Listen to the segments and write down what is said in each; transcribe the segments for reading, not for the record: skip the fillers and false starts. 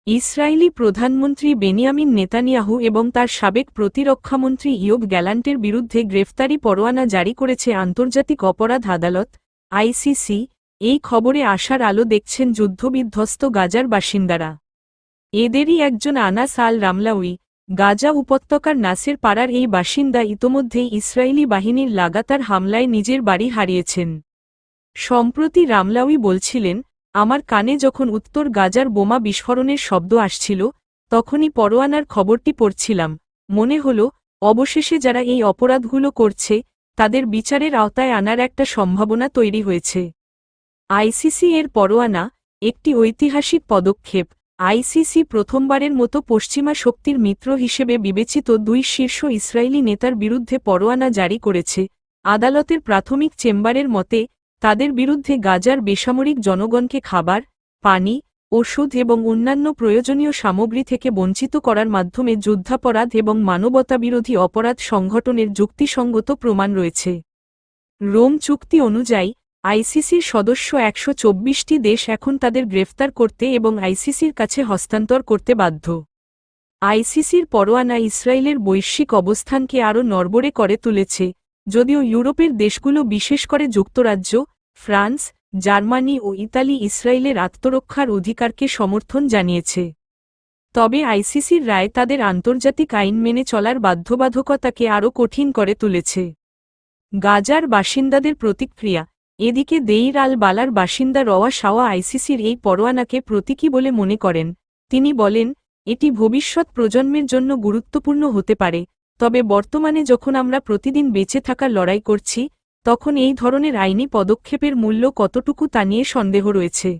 Israeli প্রধানমন্ত্রী Benjamin Netanyahu এবং তার সাবেক প্রতিরক্ষামন্ত্রী ইয়োব গ্যালান্টের বিরুদ্ধে গ্রেফতারি পরোয়ানা জারি করেছে আন্তর্জাতিক অপরাধ আদালত আইসিসি। এই খবরে আশার আলো দেখছেন যুদ্ধবিধ্বস্ত গাজার বাসিন্দারা। এদেরই একজন আনাস আল রামলাউই, গাজা উপত্যকার নাসের পাড়ার এই বাসিন্দা ইতোমধ্যেই ইসরায়েলি বাহিনীর লাগাতার হামলায় নিজের বাড়ি হারিয়েছেন। সম্প্রতি রামলাউই বলছিলেন, আমার কানে যখন উত্তর গাজার বোমা বিস্ফোরণের শব্দ আসছিল, তখনই পরোয়ানার খবরটি পড়ছিলাম। মনে হল, অবশেষে যারা এই অপরাধগুলো করছে তাদের বিচারের আওতায় আনার একটা সম্ভাবনা তৈরি হয়েছে। আইসিসি এর পরোয়ানা একটি ঐতিহাসিক পদক্ষেপ। আইসিসি প্রথমবারের মতো পশ্চিমা শক্তির মিত্র হিসেবে বিবেচিত দুই শীর্ষ ইসরায়েলি নেতার বিরুদ্ধে পরোয়ানা জারি করেছে। আদালতের প্রাথমিক চেম্বারের মতে, তাদের বিরুদ্ধে গাজার বেসামরিক জনগণকে খাবার, পানি, ওষুধ এবং অন্যান্য প্রয়োজনীয় সামগ্রী থেকে বঞ্চিত করার মাধ্যমে যুদ্ধাপরাধ এবং মানবতাবিরোধী অপরাধ সংগঠনের যুক্তিসঙ্গত প্রমাণ রয়েছে। রোম চুক্তি অনুযায়ী, আইসিসির সদস্য ১২৪টি দেশ এখন তাদের গ্রেফতার করতে এবং আইসিসির কাছে হস্তান্তর করতে বাধ্য। আইসিসির পরোয়ানা ইসরায়েলের বৈশ্বিক অবস্থানকে আরও নড়বড়ে করে তুলেছে, যদিও ইউরোপের দেশগুলো বিশেষ করে যুক্তরাজ্য, ফ্রান্স, জার্মানি ও ইতালি ইসরায়েলের আত্মরক্ষার অধিকারকে সমর্থন জানিয়েছে। তবে আইসিসির রায় তাদের আন্তর্জাতিক আইন মেনে চলার বাধ্যবাধকতাকে আরও কঠিন করে তুলেছে। গাজার বাসিন্দাদের প্রতিক্রিয়া। এদিকে দেইর আল বালার বাসিন্দা রওয়া শাওয়া আইসিসির এই পরোয়ানাকে প্রতীকী বলে মনে করেন। তিনি বলেন, এটি ভবিষ্যৎ প্রজন্মের জন্য গুরুত্বপূর্ণ হতে পারে, তবে বর্তমানে যখন আমরা প্রতিদিন বেঁচে থাকার লড়াই করছি, তখন এই ধরনের আইনি পদক্ষেপের মূল্য কতটুকু তা নিয়ে সন্দেহ রয়েছে।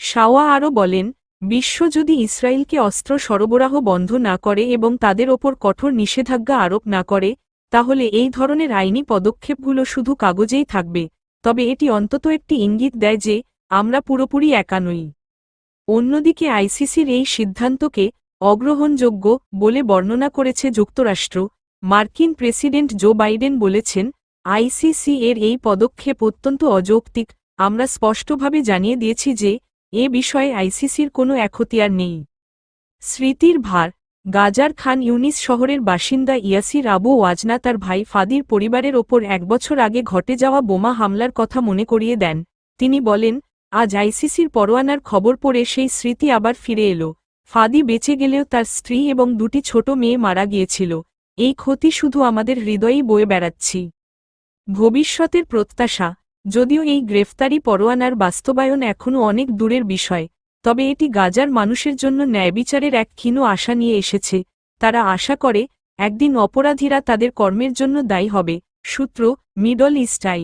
শাওয়া আরও বলেন, বিশ্ব যদি ইসরায়েলকে অস্ত্র সরবরাহ বন্ধ না করে এবং তাদের ওপর কঠোর নিষেধাজ্ঞা আরোপ না করে, তাহলে এই ধরনের আইনি পদক্ষেপগুলো শুধু কাগজেই থাকবে, তবে এটি অন্তত একটি ইঙ্গিত দেয় যে আমরা পুরোপুরি একা নই। অন্যদিকে আইসিসির এই সিদ্ধান্তকে অগ্রহণযোগ্য বলে বর্ণনা করেছে যুক্তরাষ্ট্র। মার্কিন প্রেসিডেন্ট জো বাইডেন বলেছেন, আইসিসি এর এই পদক্ষেপ অত্যন্ত অযৌক্তিক। আমরা স্পষ্টভাবে জানিয়ে দিয়েছি যে এ বিষয়ে আইসিসির কোনো এখতিয়ার নেই। স্মৃতির ভার। গাজার খান ইউনিস শহরের বাসিন্দা ইয়াসির আবু ওয়াজনা তার ভাই ফাদির পরিবারের ওপর ১ বছর আগে ঘটে যাওয়া বোমা হামলার কথা মনে করিয়ে দেন। তিনি বলেন, আজ আইসিসির পরোয়ানার খবর পড়ে সেই স্মৃতি আবার ফিরে এলো। ফাদি বেঁচে গেলেও তার স্ত্রী এবং ২টি ছোট মেয়ে মারা গিয়েছিল। এই ক্ষতি শুধু আমাদের হৃদয়েই বয়ে বেড়াচ্ছি। ভবিষ্যতের প্রত্যাশা। যদিও এই গ্রেফতারি পরোয়ানার বাস্তবায়ন এখনও অনেক দূরের বিষয়, তবে এটি গাজার মানুষের জন্য ন্যায়বিচারের এক ক্ষীণ আশা নিয়ে এসেছে। তারা আশা করে, একদিন অপরাধীরা তাদের কর্মের জন্য দায়ী হবে। সূত্র, মিডল ইস্ট আই।